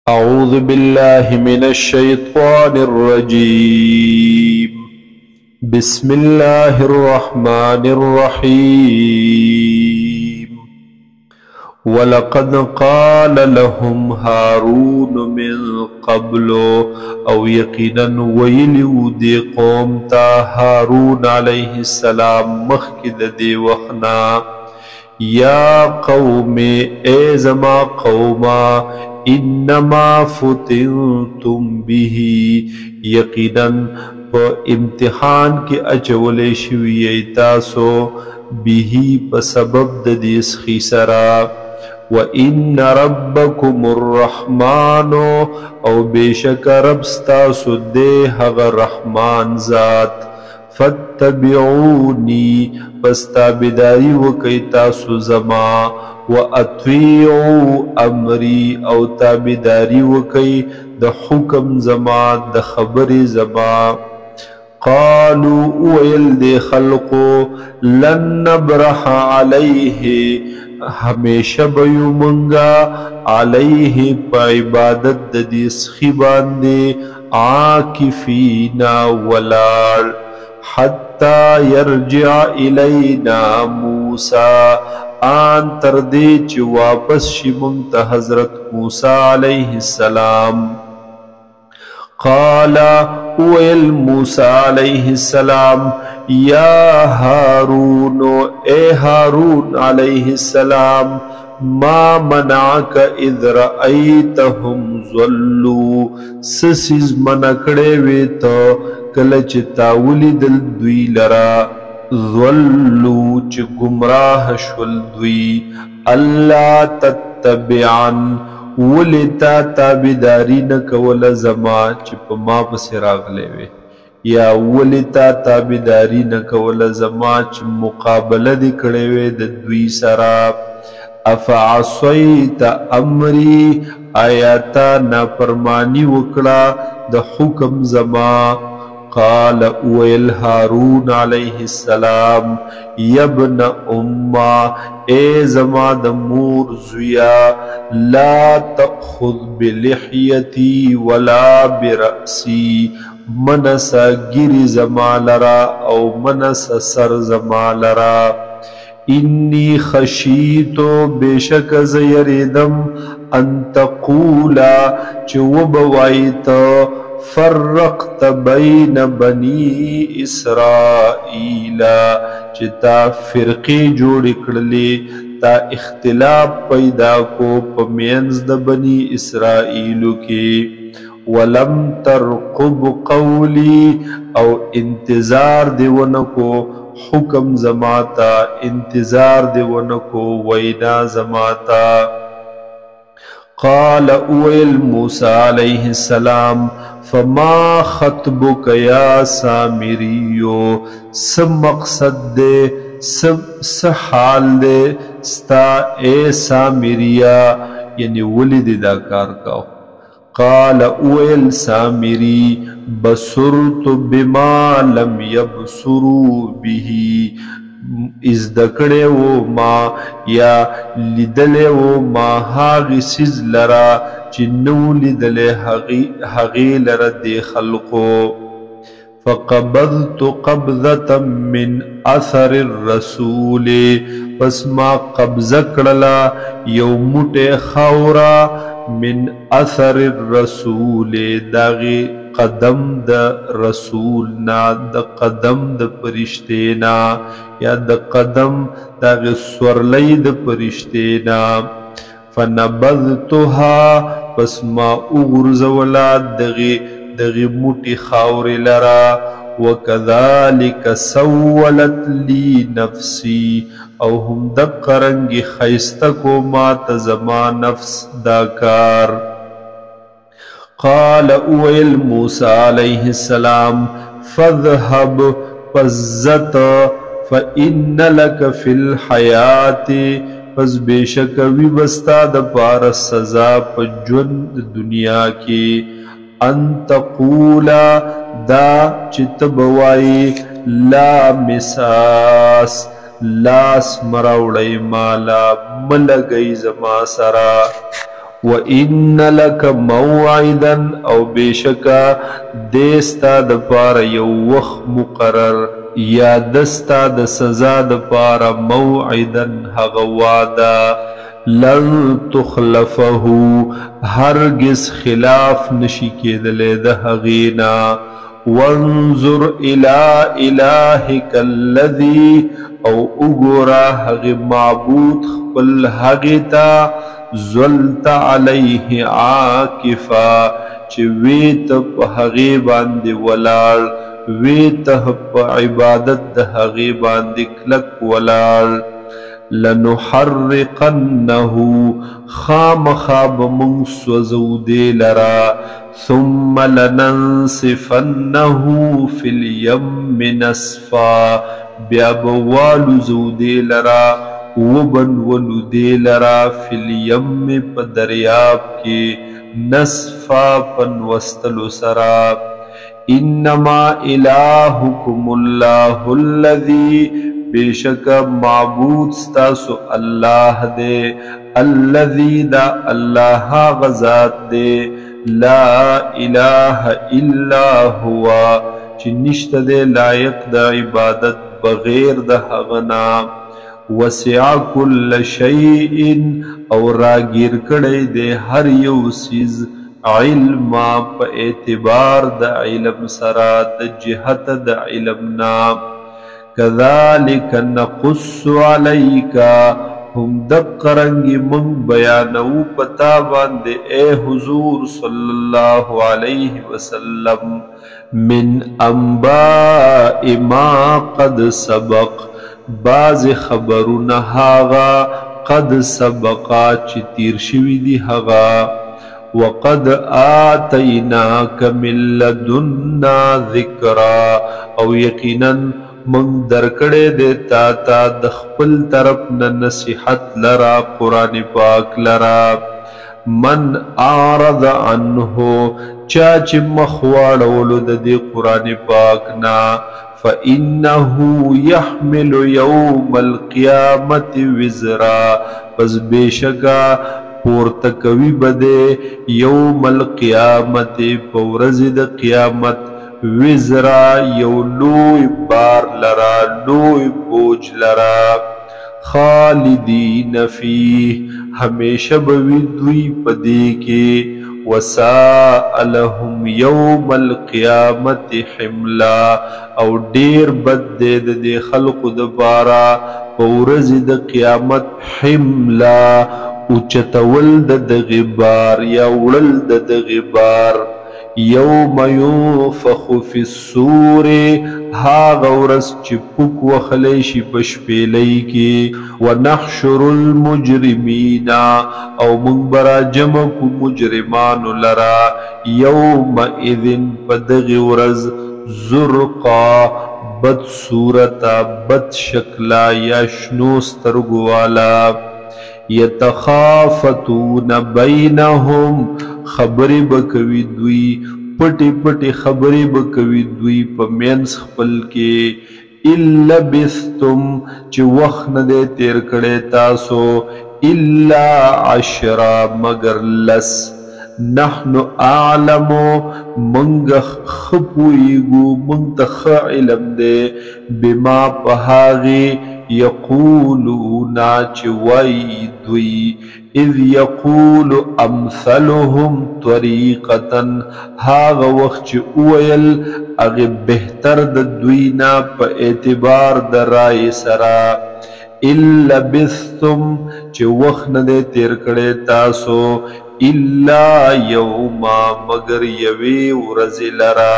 أعوذ بالله من الشيطان الرجيم. بسم الله الرحمن الرحيم. ولقد قال لهم هارون من قبل او يقينا ويلو دي قوم تا هارون عليه السلام مخکد دي وخنا یا قوم اے زما قوما انما فتنتم به یقینا پا امتحان کی اچولے شوی تاسو به پا سبب ددیس خیسرا وَإِنَّ رَبَّكُمُ الرَّحْمَانُ او بیشک رب ستاسو دے حق رحمان ذات فَاتَّبِعُونِي پس تابداری وکی تاسو زما وَأَطِيعُوا أَمْرِي او تابداری وکی د حکم زما د خبر زما قالوا اویل دے خلقو لن نبرح علیہ ہمیشہ بیو منگا علیہ پا عبادت دی سخی باندے عاکفینا ولار حتی یرجع الینا موسیٰ آن تردے چی واپس شمنت حضرت موسیٰ علیہ السلام قال اویل موسیٰ علیہ السلام یا ہارون اے ہارون علیہ السلام ما منعک اذ رأیتهم ظلوا سسیز منکڑے ویتا کلچ تاولی دل دوی لرا ظلوا چ گمراہ شل دوی اللہ تتبعن ولتا تابداری نکول زما چپ ما پس راغلے وے یا ولتا تابداری نکول زما چ مقابلہ دی کڑے وے دوی سرا افعصیت امری آیاتا نافرمانی وکڑا د حکم زما قال اویل هارون علیہ السلام یبن اما اے زما د مور زویا لا تأخذ بلحیتی ولا برأسی منسا گری زما لرا او منسا سر زما لرا انی خشیتو بیشک زیریدم ان تقولا چوبوائیتا فرقت بین بنی اسرائیل چتا فرقی جوڑ کڑلی تا اختلاف پیدا کو پمینز د بنی اسرائیلو کی ولم ترقب قولی او انتظار دیونکو حکم زماتا انتظار دیونکو وینا زماتا قال اویل موسیٰ علیہ السلام فما خطبک یا سامریو سب مقصد دے سب حال دے ستا اے سامریا یعنی ولد دا کار کاؤ قال اویل سامری بصرت بما لم یبصروا به از دکڑے و ما یا لیدلے و ما حاغی سیز لرا چنو لیدلے حغی لرا دے خلقو فقبضت قبضتا من اثر الرسول پس ما قبض کڑلا یومٹ خورا من اثر الرسول داغی قدم د رسول نا د قدم د پرشتینا یا د قدم داغ سورلی د پرشتینا فنبذتها پس ما اغرزولا دغی موٹی خاور لرا وکذالک سولت لی نفسی او هم دق رنگی خیستکو ما تزما نفس داکار قال اویل موسیٰ علیہ السلام فاذهب پزت فإن لك في الحیات پس بیشک وی بستا د پار سزا پا جند دنیا کی ان تقولا دا چت بوائی لا مساس لاس مراوڑی مالا ملگئی زما سرا وَإِنَّ لَكَ مَوْعِدًا او بیشکا دیستا د پار یو وخت مقرر یا دستا د سزا د پار موعدا هغه وعده لن تخلفه هرگز خلاف نشی کېدلی د هغینا وانظر الى الهک الذی او اگورا هغ معبود خپل هغیتا ظلت علیه عاکفا چه ویت پا هغی باندی ولال ویت پا عبادت ده هغی باندی کلک ولال لنحرقنه خام خواب من سوزودی لرا ثم لننصفنه في اليم نصفا بیابوالو زودی لرا وبن ولودی لرا فی الیم پا دریاب کی نصفا پن وستلو سرا انما الہکم اللہ الذی بیشک معبود ستاسو اللہ دے الذی دا اللہ غزات دے لا الہ الا ہوا چی نشت دے لائق دا عبادت بغیر دا حغنا وسع کل شیء او راگیر کڑی دے ہر یو سیز علما پا اعتبار دا علم سرا دا جہت دا علمنا کذالک نقص علیکا ہم دق رنگی من بیانو پتا باندے اے حضور صلی اللہ علیہ وسلم من انباء ما قد سبق باز خبرون هاغا قد سبقا چی تیر شوی دی هاغا وقد آتیناک من لدنا ذکرا او یقینا من درکڑے دیتا تا دخپل طرفنا نصیحت لرا قرآن پاک لرا من اعرض عنہو چاچ مخوارولو دی قرآن پاکنا فَإِنَّهُ يَحْمِلُ يَوْمَ الْقِيَامَةِ وِزْرًا پس بیشکا پورتکوی بدے یوم القیامت پورزد قیامت وزرا یو لوی بار لرا لوی بوج لرا خالدین فیہ ہمیشہ بوی پدے کے وساء لهم یوم القیامت حملا او دیر بد دے خلق دبارا پورز د قیامت حملا اچتول د غبار یا وڑل د غبار یوم ینفخ فی الصور ها غورس چپک وخلیشی پشپیلی کی ونحشر المجرمین او منبرا جمک مجرمان لرا یوم اذن پدغ ورز زرقا بد صورتا بد شکلا یا شنوسترگوالا یتخافتون بینہم خبری بکوی دوی پٹی پٹی خبری بکوی دوی پا مینس خپل کے اِلَّا بِثْتُمْ چی وقت ندے تیر کڑے تاسو اِلَّا عَشْرَا مگر لس نحن اعلمو منگ خپوئیگو منگ تخ علم دے بما پہاغی یقولونا چوائی دوی اذ یقول امثلهم طریقتا هاغ وقت چی اویل اغی بہتر دوینا پا اعتبار رائے سرا اِلَّا بِثْتُمْ چی وقت ندے تیر کڑے تاسو اِلَّا یوما مگر یوی ورز لرا